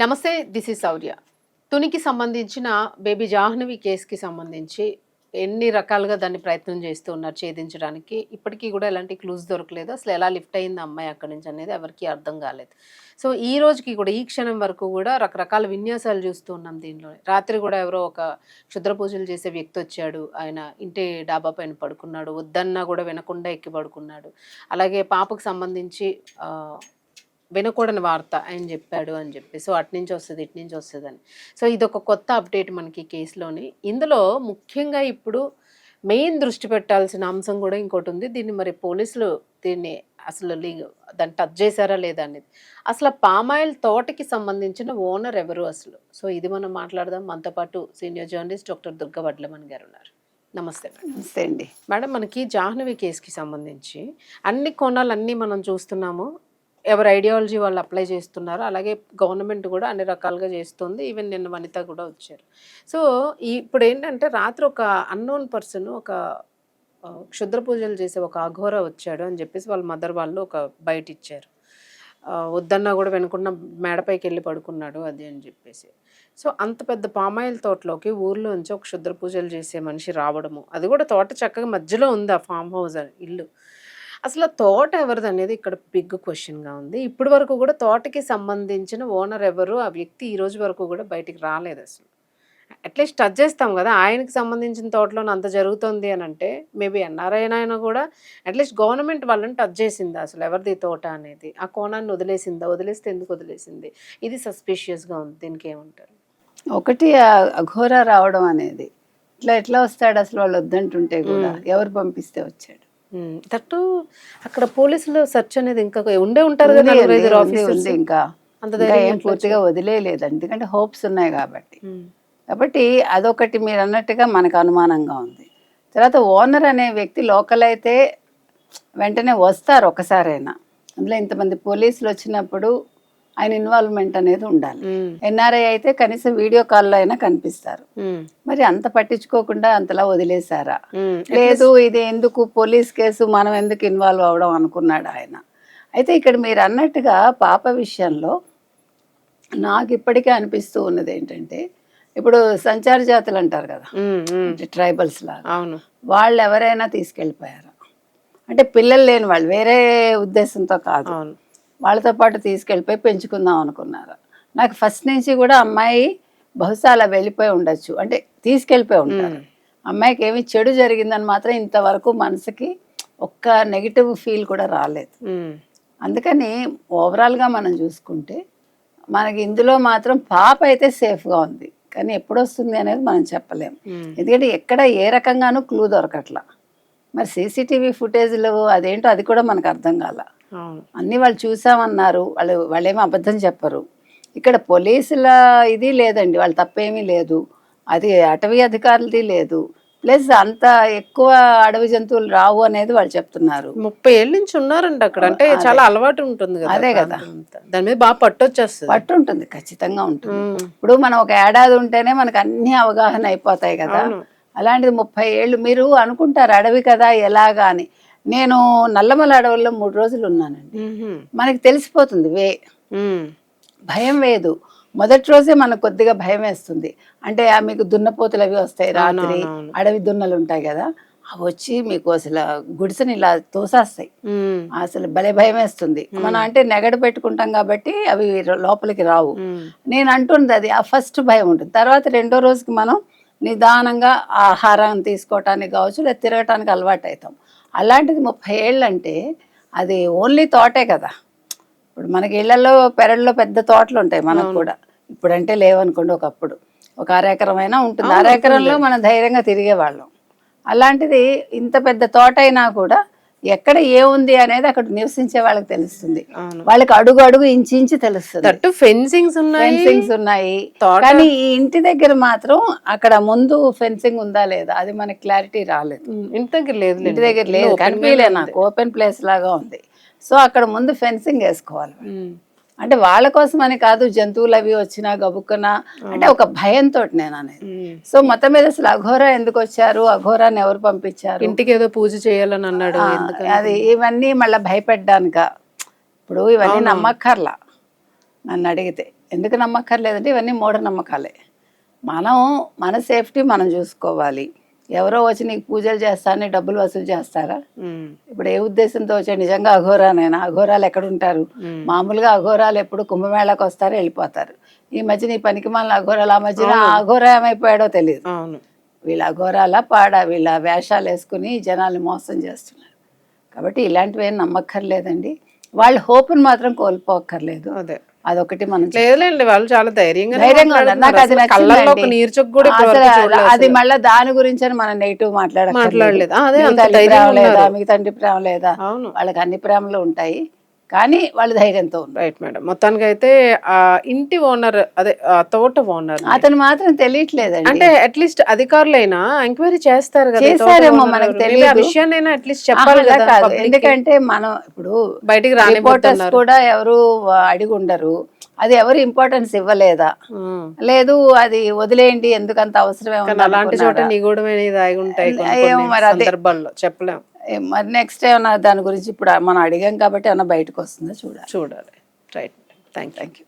నమస్తే, this is Sourya. తునికి సంబంధించిన baby Jahnavi కేసుకి సంబంధించి ఎన్ని రకాలుగా దాన్ని ప్రయత్నం చేస్తూ ఉన్నారు ఛేదించడానికి. ఇప్పటికీ కూడా ఎలాంటి క్లూస్ దొరకలేదు. అసలు ఎలా లిఫ్ట్ అయింది అమ్మాయి అక్కడి నుంచి అనేది ఎవరికీ అర్థం కాలేదు. సో ఈ రోజుకి కూడా ఈ క్షణం వరకు కూడా రకరకాల విన్యాసాలు చూస్తూ ఉన్నాం దీనిలో. రాత్రి కూడా ఎవరో ఒక క్షుద్ర పూజలు చేసే వ్యక్తి వచ్చాడు. ఆయన ఇంటి డాబా పైన పడుకున్నాడు. వద్దన్నా కూడా వినకుండా ఎక్కి పడుకున్నాడు. అలాగే పాపకు సంబంధించి వినకూడని వార్త ఆయన చెప్పాడు అని చెప్పి, సో అటు నుంచి వస్తుంది ఇటు నుంచి వస్తుంది అని. సో ఇదొక కొత్త అప్డేట్ మనకి కేసులోని. ఇందులో ముఖ్యంగా ఇప్పుడు మెయిన్ దృష్టి పెట్టాల్సిన అంశం కూడా ఇంకోటి ఉంది. దీన్ని మరి పోలీసులు దీన్ని అసలు దాన్ని టచ్ చేశారా లేదా అనేది. అసలు పామాయిల్ తోటకి సంబంధించిన ఓనర్ ఎవరు అసలు? సో ఇది మనం మాట్లాడదాం. మనతో పాటు సీనియర్ జర్నలిస్ట్ డాక్టర్ దుర్గా వడ్లమన్ గారు ఉన్నారు. నమస్తే మేడం. నమస్తే అండి. మేడం, మనకి జాహ్నవి కేసుకి సంబంధించి అన్ని కోణాలన్నీ మనం చూస్తున్నాము. ఎవరి ఐడియాలజీ వాళ్ళు అప్లై చేస్తున్నారు. అలాగే గవర్నమెంట్ కూడా అన్ని రకాలుగా చేస్తుంది. ఈవెన్ నిన్న వనిత కూడా వచ్చారు. సో ఇప్పుడు ఏంటంటే రాత్రి ఒక అన్నోన్ పర్సన్ ఒక క్షుద్ర పూజలు చేసే ఒక అఘోర వచ్చాడు అని చెప్పేసి వాళ్ళ మదర్ వాళ్ళు ఒక బయట ఇచ్చారు. వద్దన్నా కూడా వినకుండా మేడపైకి వెళ్ళి పడుకున్నాడు అది అని చెప్పేసి. సో అంత పెద్ద పామాయిల్ తోటలోకి ఊర్లో నుంచి ఒక క్షుద్ర పూజలు చేసే మనిషి రావడము, అది కూడా తోట చక్కగా మధ్యలో ఉంది ఆ ఫామ్ హౌస్ ఇల్లు. అసలు తోట ఎవరిది అనేది ఇక్కడ బిగ్ క్వశ్చన్గా ఉంది. ఇప్పటి వరకు కూడా తోటకి సంబంధించిన ఓనర్ ఎవరు, ఆ వ్యక్తి ఈ రోజు వరకు కూడా బయటికి రాలేదు. అసలు అట్లీస్ట్ టచ్ చేస్తాం కదా, ఆయనకి సంబంధించిన తోటలోనే అంత జరుగుతుంది అని అంటే మేబీ ఎన్ఆర్ఐ అయినా కూడా అట్లీస్ట్ గవర్నమెంట్ వాళ్ళని టచ్ చేసిందా అసలు ఎవరిది తోట అనేది? ఆ కోణాన్ని వదిలేసిందా? వదిలేస్తే ఎందుకు వదిలేసింది? ఇది సస్పిషియస్గా ఉంది. దీనికి ఏమంటారు? ఒకటి అఘోర రావడం అనేది ఎట్లా వస్తాడు అసలు? వాళ్ళు వద్దంటుంటే కూడా ఎవరు పంపిస్తే వచ్చాడు? దట్టు అక్కడ పోలీసులు సెర్చ్ అనేది ఇంకా ఉండే ఉంటారు కదా, ఉంది ఇంకా ఏం పూర్తిగా వదిలేయలేదు. ఎందుకంటే హోప్స్ ఉన్నాయి కాబట్టి అదొకటి మీరు అన్నట్టుగా మనకు అనుమానంగా ఉంది. తర్వాత ఓనర్ అనే వ్యక్తి లోకల్ అయితే వెంటనే వస్తారు ఒకసారైనా. అందులో ఇంతమంది పోలీసులు వచ్చినప్పుడు ఆయన ఇన్వాల్వ్మెంట్ అనేది ఉండాలి. ఎన్ఆర్ఐ అయితే కనీసం వీడియో కాల్లో అయినా కనిపిస్తారు. మరి అంత పట్టించుకోకుండా అంతలా వదిలేశారా? లేదు ఇది ఎందుకు పోలీస్ కేసు, మనం ఎందుకు ఇన్వాల్వ్ అవడం అనుకున్నాడు ఆయన. అయితే ఇక్కడ మీరు అన్నట్టుగా పాప విషయంలో నాకు ఇప్పటికే అనిపిస్తూ ఉన్నది ఏంటంటే, ఇప్పుడు సంచార జాతులు అంటారు కదా, ట్రైబల్స్ లాగా, వాళ్ళు ఎవరైనా తీసుకెళ్ళిపోయారా అంటే పిల్లలు లేని వాళ్ళు, వేరే ఉద్దేశంతో కాదు, వాళ్ళతో పాటు తీసుకెళ్ళిపోయి పెంచుకుందాం అనుకున్నారు. నాకు ఫస్ట్ నుంచి కూడా అమ్మాయి బహుశా అలా వెళ్ళిపోయి ఉండొచ్చు, అంటే తీసుకెళ్ళిపోయి ఉంటారు. అమ్మాయికి ఏమి చెడు జరిగిందని మాత్రం ఇంతవరకు మనసుకి ఒక్క నెగిటివ్ ఫీల్ కూడా రాలేదు. అందుకని ఓవరాల్గా మనం చూసుకుంటే మనకి ఇందులో మాత్రం పాప అయితే సేఫ్గా ఉంది. కానీ ఎప్పుడు వస్తుంది అనేది మనం చెప్పలేము. ఎందుకంటే ఎక్కడ ఏ రకంగానూ క్లూ దొరకట్లా. మరి సీసీటీవీ ఫుటేజ్లు అదేంటో అది కూడా మనకు అర్థం కాల. అన్నీ వాళ్ళు చూసామన్నారు, వాళ్ళేమో అబద్ధం చెప్పరు. ఇక్కడ పోలీసుల ఇది లేదండి, వాళ్ళు తప్పేమీ లేదు, అది అటవీ అధికారులది లేదు. ప్లస్ అంత ఎక్కువ అడవి జంతువులు రావు అనేది వాళ్ళు చెప్తున్నారు. 30 ఏళ్ళ నుంచి ఉన్నారండి అక్కడ, అంటే చాలా అలవాటు ఉంటుంది కదా. అదే కదా, దాని మీద బాగా పట్టు ఉంటుంది, ఖచ్చితంగా ఉంటుంది. ఇప్పుడు మనం ఒక ఏడాది ఉంటేనే మనకు అన్ని అవగాహన అయిపోతాయి కదా. అలాంటిది 30 ఏళ్ళు. మీరు అనుకుంటారు అడవి కదా ఎలాగా అని. నేను నల్లమల అడవుల్లో 3 రోజులు ఉన్నానండి. మనకి తెలిసిపోతుంది భయం వేయదు. మొదటి రోజే మనకు కొద్దిగా భయం వేస్తుంది. అంటే మీకు దున్నపోతులు అవి వస్తాయి రాత్రి, అడవి దున్నలు ఉంటాయి కదా, అవి వచ్చి మీకు అసలు గుడిసెని ఇలా తోసేస్తాయి. అసలు భలే భయం వేస్తుంది. మనం అంటే నెగడు పెట్టుకుంటాం కాబట్టి అవి లోపలికి రావు. నేను అంటుంది అది ఆ ఫస్ట్ భయం ఉంటుంది. తర్వాత రెండో రోజుకి మనం నిదానంగా ఆహారం తీసుకోవటానికి కావచ్చు, లేదా తిరగటానికి అలవాటు అవుతాం. అలాంటిది 30 ఏళ్ళు అంటే అది ఓన్లీ తోటే కదా. ఇప్పుడు మనకి ఇళ్లలో పెరళ్ళలో పెద్ద తోటలు ఉంటాయి మనకు కూడా. ఇప్పుడంటే లేవనుకోండి, ఒకప్పుడు ఒక అరెకరమైనా ఉంటుంది. అరెకరంలో మనం ధైర్యంగా తిరిగేవాళ్ళం. అలాంటిది ఇంత పెద్ద తోట అయినా కూడా ఎక్కడ ఏముంది అనేది అక్కడ నివసించే వాళ్ళకి తెలుస్తుంది. వాళ్ళకి అడుగు అడుగు ఇంచి తెలుస్తుంది. ఫెన్సింగ్స్ ఉన్నాయి. కానీ ఈ ఇంటి దగ్గర మాత్రం అక్కడ ముందు ఫెన్సింగ్ ఉందా లేదా అది మనకి క్లారిటీ రాలేదు. ఇంటి దగ్గర లేదు, కనిపించలే నాకు. ఓపెన్ ప్లేస్ లాగా ఉంది. సో అక్కడ ముందు ఫెన్సింగ్ వేసుకోవాలి. అంటే వాళ్ళ కోసం అని కాదు, జంతువులు అవి వచ్చినా గబుక్కున అంటే ఒక భయంతో నేను అనేది. సో మొత్తం మీద అసలు అఘోరా ఎందుకు వచ్చారు, అఘోరాన్ని ఎవరు పంపించారు, ఇంటికి ఏదో పూజ చేయాలని అన్నాడు, అది ఇవన్నీ మళ్ళీ భయపెట్టడానిక. ఇప్పుడు ఇవన్నీ నమ్మక్కర్లా. నన్ను అడిగితే. ఎందుకు నమ్మక్కర్లేదంటే ఇవన్నీ మూఢనమ్మకాలే. మనం మన సేఫ్టీ మనం చూసుకోవాలి. ఎవరో వచ్చి నీకు పూజలు చేస్తారని డబ్బులు వసూలు చేస్తారా? ఇప్పుడు ఏ ఉద్దేశంతో వచ్చాడు? నిజంగా అఘోరానైనా? అఘోరాలు ఎక్కడ ఉంటారు? మామూలుగా అఘోరాలు ఎప్పుడు కుంభమేళాకు వస్తారు, వెళ్ళిపోతారు. ఈ మధ్య నీ పనికి మాలిన అఘోరాలు, ఆ మధ్యన ఆ అఘోరా ఏమైపోయాడో తెలియదు. వీళ్ళ అఘోరాల పాడ, వీళ్ళ వేషాలు వేసుకుని జనాల్ని మోసం చేస్తున్నారు. కాబట్టి ఇలాంటివి ఏం నమ్మక్కర్లేదండి. వాళ్ళ హోప్ని మాత్రం కోల్పోక్కర్లేదు. అదొకటి మనం లేదులేండి, వాళ్ళు చాలా ధైర్యంగా ఉన్నారు. నాకు అది నచ్చిందండి. అది మళ్ళీ దాని గురించి మనం నెగిటివ్ మాట్లాడలేదు. మీకు తండ్రి ప్రేమ లేదా? వాళ్ళకి అన్ని ప్రేమలు ఉంటాయి, కానీ వాళ్ళు ధైర్యంతో ఉన్నారు. Right madam. మొత్తానికి అయితే ఆ ఇంటి ఓనర్, అదే తోట ఓనర్, అతను మాత్రం తెలియట్లేదండి. అంటే అట్లీస్ట్ అధికారులైనా ఎంక్వైరీ చేస్తారు కదా, చేస్తారేమో మనకు తెలియదు. ఆ విషయాన్ని అట్లీస్ట్ చెప్పాలి కదా. ఎందుకంటే మనం ఇప్పుడు బయటికి రిపోర్టర్స్ కూడా ఎవరు అడిగి ఉండరు. అది ఎవరు ఇంపార్టెన్స్ ఇవ్వలేదా? లేదు అది వదిలేయండి, ఎందుకంత అవసరం. అలాంటి చోట నిగూఢమైన దాగి ఉంటాయి సందర్భాల్లో, చెప్పలేం. మరి నెక్స్ట్ ఏమన్నా దాని గురించి ఇప్పుడు మనం అడిగాం కాబట్టి ఏమన్నా బయటకు వస్తుందో చూడాలి. Right, thank you.